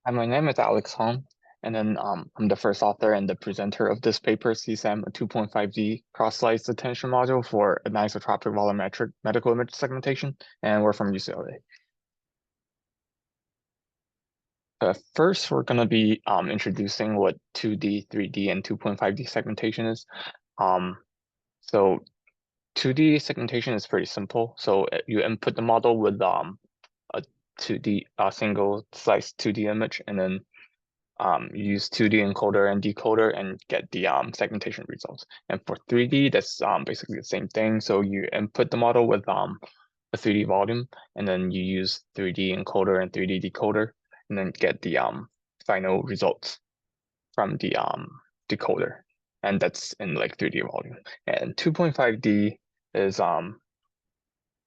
Hi, my name is Alex Hong, and then I'm the first author and the presenter of this paper, CSAM, a 2.5D cross-slice attention module for anisotropic volumetric medical image segmentation, and we're from UCLA. First, we're going to be introducing what 2D, 3D, and 2.5D segmentation is. So 2D segmentation is pretty simple. So you input the model with a 2D single slice 2D image, and then use 2D encoder and decoder and get the segmentation results. And for 3D, that's basically the same thing. So you input the model with a 3D volume, and then you use 3D encoder and 3D decoder, and then get the final results from the decoder. And that's in like 3D volume. And 2.5D is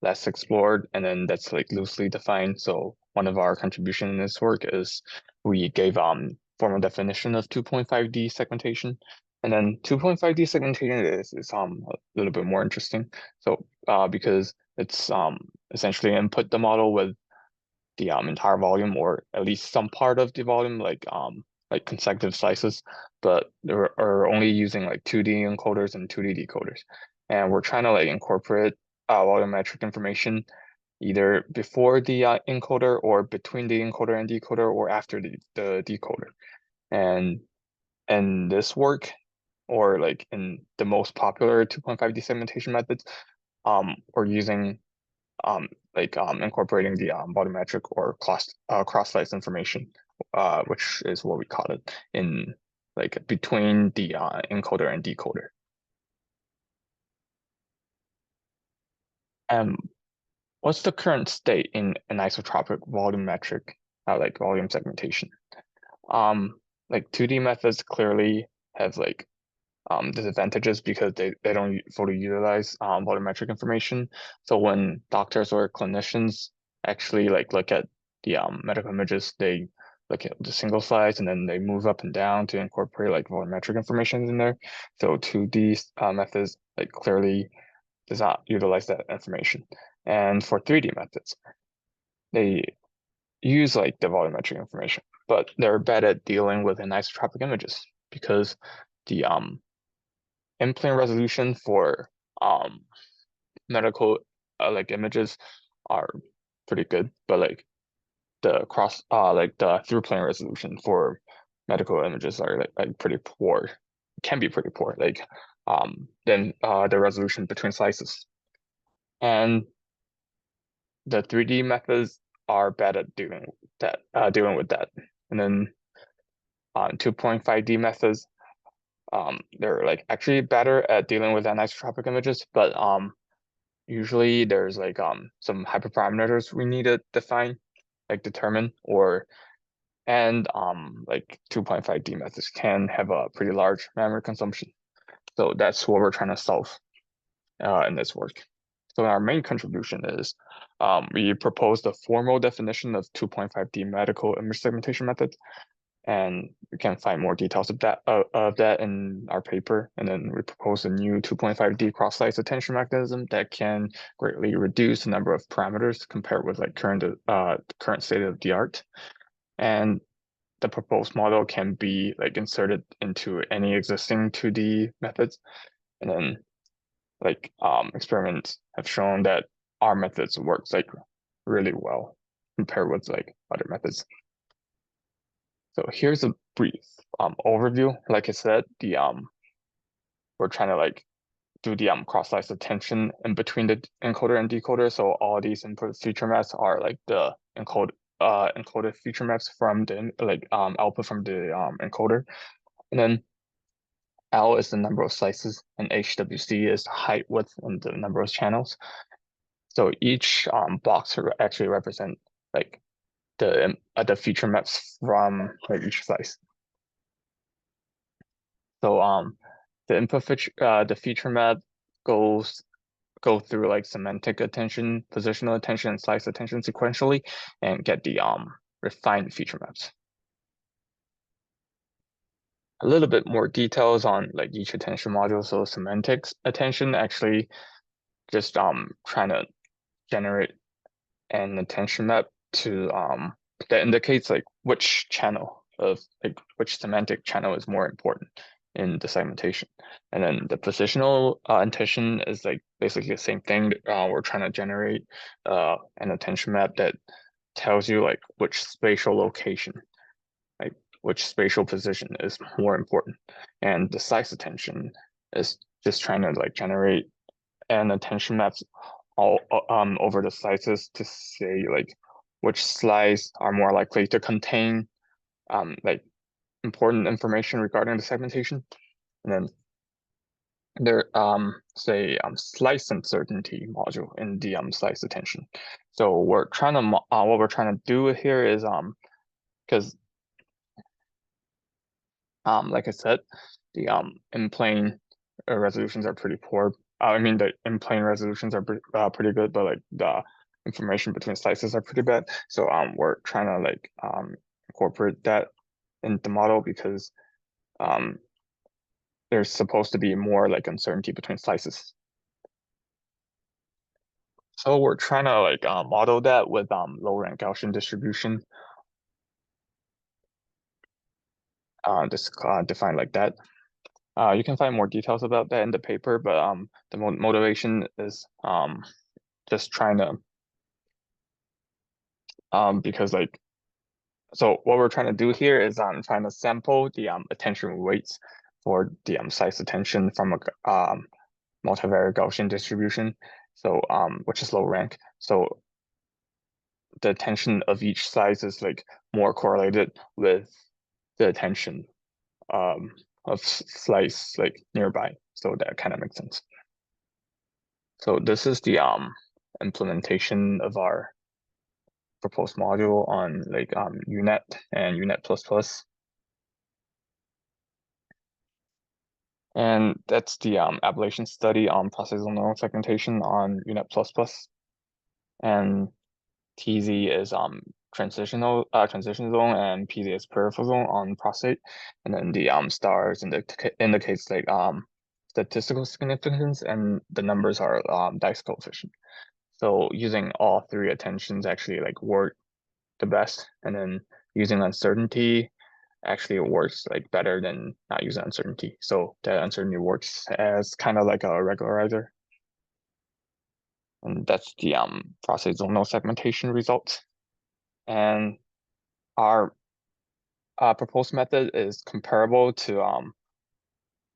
less explored, and then that's like loosely defined. So one of our contribution in this work is we gave formal definition of 2.5D segmentation. And then 2.5D segmentation is a little bit more interesting. So because it's essentially input the model with the entire volume, or at least some part of the volume, like consecutive slices, but are only using like 2D encoders and 2D decoders. And we're trying to like incorporate volumetric information either before the encoder, or between the encoder and decoder, or after the decoder. And this work, or like in the most popular 2.5D segmentation methods, we're using incorporating the volumetric or cross-slice information, which is what we call it, in like between the encoder and decoder. And what's the current state in anisotropic volumetric volume segmentation? Like 2D methods clearly have like disadvantages because they don't fully utilize volumetric information. So when doctors or clinicians actually like look at the medical images, they look at the single slice and then they move up and down to incorporate like volumetric information in there. So 2D methods like clearly does not utilize that information. And for 3D methods, they use like the volumetric information, but they're bad at dealing with anisotropic images because the in-plane resolution for medical like images are pretty good, but like the through-plane resolution for medical images are like pretty poor. Can be pretty poor. Like then the resolution between slices. And the 3D methods are bad at dealing with that. And then 2.5D methods, they're like actually better at dealing with anisotropic images, but usually there's like some hyperparameters we need to determine, and like 2.5D methods can have a pretty large memory consumption. So that's what we're trying to solve in this work. So our main contribution is we proposed a formal definition of 2.5D medical image segmentation methods, and you can find more details of that in our paper. And then we propose a new 2.5D cross-slice attention mechanism that can greatly reduce the number of parameters compared with like current state of the art. And the proposed model can be like inserted into any existing 2D methods. And then like experiments have shown that our methods works like really well compared with like other methods. So here's a brief overview. Like I said, we're trying to like do the cross-slice attention in between the encoder and decoder. So all these input feature maps are like the encoded feature maps from the output from the encoder. And then L is the number of slices, and HWC is the height, width, and the number of channels. So each box actually represent like the feature maps from like each slice. So the the feature map go through like semantic attention, positional attention, and slice attention sequentially, and get the refined feature maps. A little bit more details on like each attention module. So semantics attention actually just trying to generate an attention map to that indicates like which channel of like which semantic channel is more important in the segmentation. And then the positional intention is like basically the same thing. We're trying to generate an attention map that tells you like which spatial location, like which spatial position is more important. And the size attention is just trying to like generate an attention map all over the slices to say like which slices are more likely to contain like important information regarding the segmentation. And then there say slice uncertainty module in the slice attention. So we're trying to what we're trying to do here is because like I said, the in-plane resolutions are pretty poor. I mean the in-plane resolutions are pretty good, but like the information between slices are pretty bad. So we're trying to like incorporate that in the model because there's supposed to be more like uncertainty between slices. So we're trying to like model that with low rank Gaussian distribution. Just defined like that. You can find more details about that in the paper, but the motivation is just trying to because like so what we're trying to do here is trying to sample the attention weights for the size attention from a multivariate Gaussian distribution, so which is low rank. So the attention of each size is like more correlated with the attention of slice like nearby. So that kind of makes sense. So this is the implementation of our proposed module on like UNet and UNet++. And that's the ablation study on processual neural segmentation on UNet++. And TZ is transition zone and PZ is peripheral zone on prostate. And then the stars indicates like statistical significance, and the numbers are dice coefficient. So using all three attentions actually like work the best, and then using uncertainty actually works like better than not using uncertainty. So that uncertainty works as kind of like a regularizer. And that's the prostate zonal segmentation results. And our proposed method is comparable to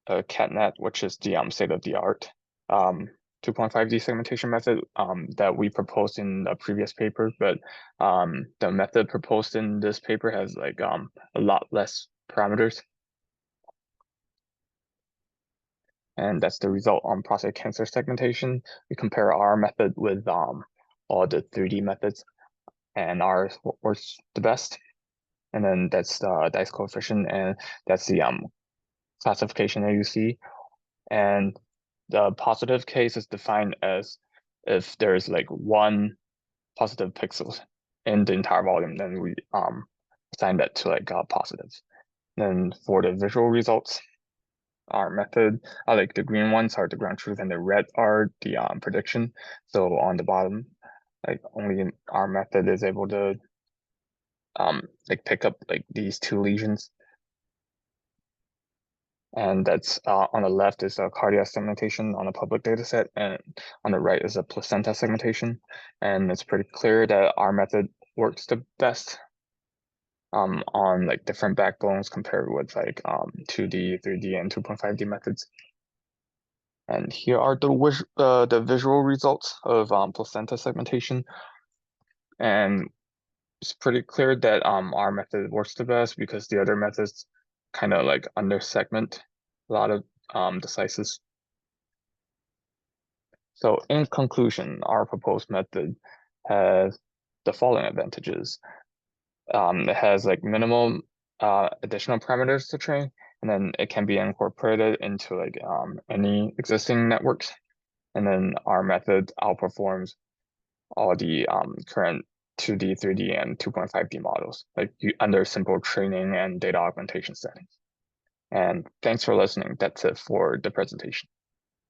a CatNet, which is the state-of-the-art 2.5D segmentation method that we proposed in the previous paper, but the method proposed in this paper has like a lot less parameters. And that's the result on prostate cancer segmentation. We compare our method with all the 3D methods, and ours works the best. And then that's the dice coefficient, and that's the classification AUC. And the positive case is defined as if there's like one positive pixels in the entire volume, then we assign that to like positives. Then for the visual results, our method, like the green ones are the ground truth and the red are the prediction. So on the bottom, like only our method is able to like pick up like these two lesions. And that's on the left is a cardiac segmentation on a public data set, and on the right is a placenta segmentation. And it's pretty clear that our method works the best on like different backbones compared with like 2D, 3D, and 2.5D methods. And here are the visual results of placenta segmentation. And it's pretty clear that our method works the best because the other methods kind of like under segment a lot of the slices. So in conclusion, our proposed method has the following advantages. It has like minimal additional parameters to train, and then it can be incorporated into like any existing networks. And then our method outperforms all the current 2D, 3D, and 2.5D models, like under simple training and data augmentation settings. And thanks for listening. That's it for the presentation.